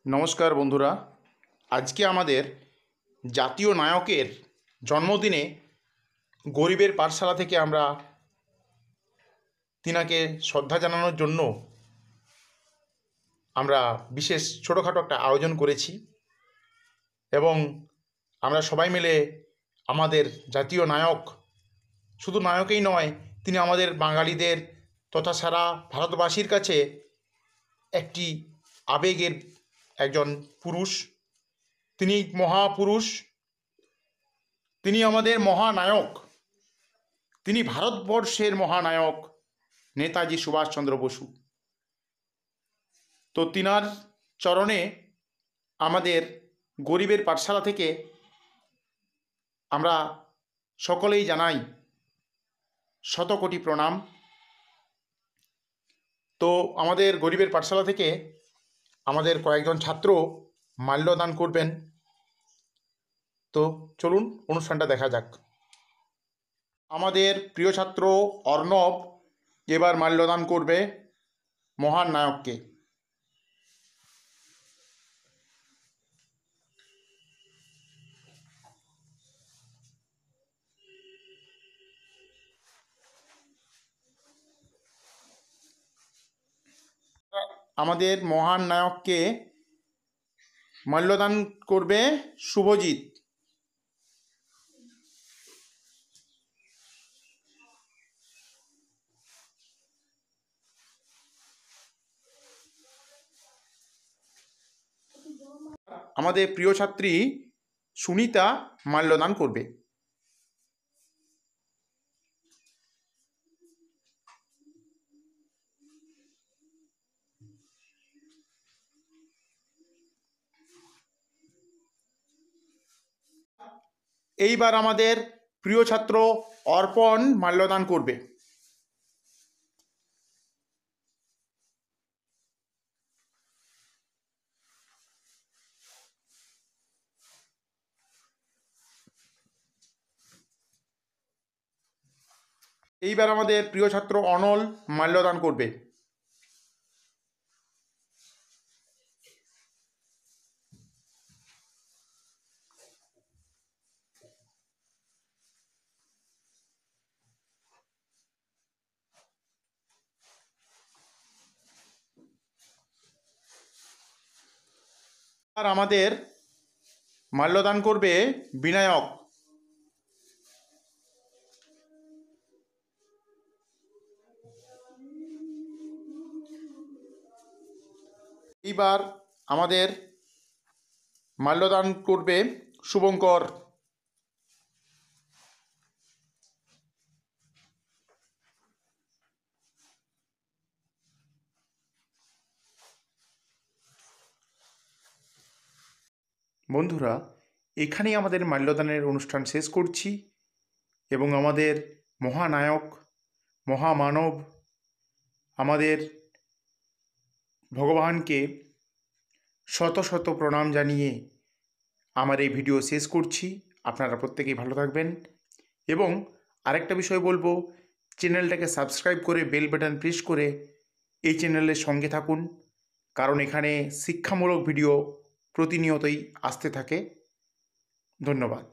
নমস্কার বন্ধুরা, আজকে আমাদের জাতীয় নায়কের জন্মদিনে গরিবের পাঠশালা থেকে আমরা তিনাকে শ্রদ্ধা জানানোর জন্য আমরা বিশেষ ছোটোখাটো একটা আয়োজন করেছি এবং আমরা সবাই মিলে আমাদের জাতীয় নায়ক, শুধু নায়কই নয়, তিনি আমাদের বাঙালিদের তথা সারা ভারতবাসীর কাছে একটি আবেগের একজন পুরুষ। তিনি মহাপুরুষ, তিনি আমাদের মহানায়ক, তিনি ভারতবর্ষের মহানায়ক নেতাজি সুভাষচন্দ্র বসু। তো তিনার চরণে আমাদের গরিবের পাঠশালা থেকে আমরা সকলেই জানাই শতকোটি প্রণাম। তো আমাদের গরিবের পাঠশালা থেকে আমাদের কয়েকজন ছাত্র মাল্যদান করবেন। তো চলুন অনুষ্ঠানটা দেখা যাক। আমাদের প্রিয় ছাত্র অর্ণব এবার মাল্যদান করবে মহান নায়ককে। আমাদের মহান নায়ককে মাল্যদান করবে শুভজিৎ। আমাদের প্রিয় ছাত্রী সুনিতা মাল্যদান করবে। এইবার আমাদের প্রিয় ছাত্র অর্পণ মাল্যদান করবে। এইবার আমাদের প্রিয় ছাত্র অনল মাল্যদান করবে। আর আমাদের মাল্যদান করবে বিনায়ক। এইবার আমাদের মাল্যদান করবে শুভঙ্কর। বন্ধুরা, এখানেই আমাদের মাল্যদানের অনুষ্ঠান শেষ করছি এবং আমাদের মহানায়ক, মহামানব, আমাদের ভগবানকে শত শত প্রণাম জানিয়ে আমার এই ভিডিও শেষ করছি। আপনারা প্রত্যেকেই ভালো থাকবেন এবং আরেকটা বিষয় বলবো, চ্যানেলটাকে সাবস্ক্রাইব করে বেল বাটন প্রেস করে এই চ্যানেলের সঙ্গে থাকুন, কারণ এখানে শিক্ষামূলক ভিডিও প্রতিনিয়তই আসতে থাকে। ধন্যবাদ।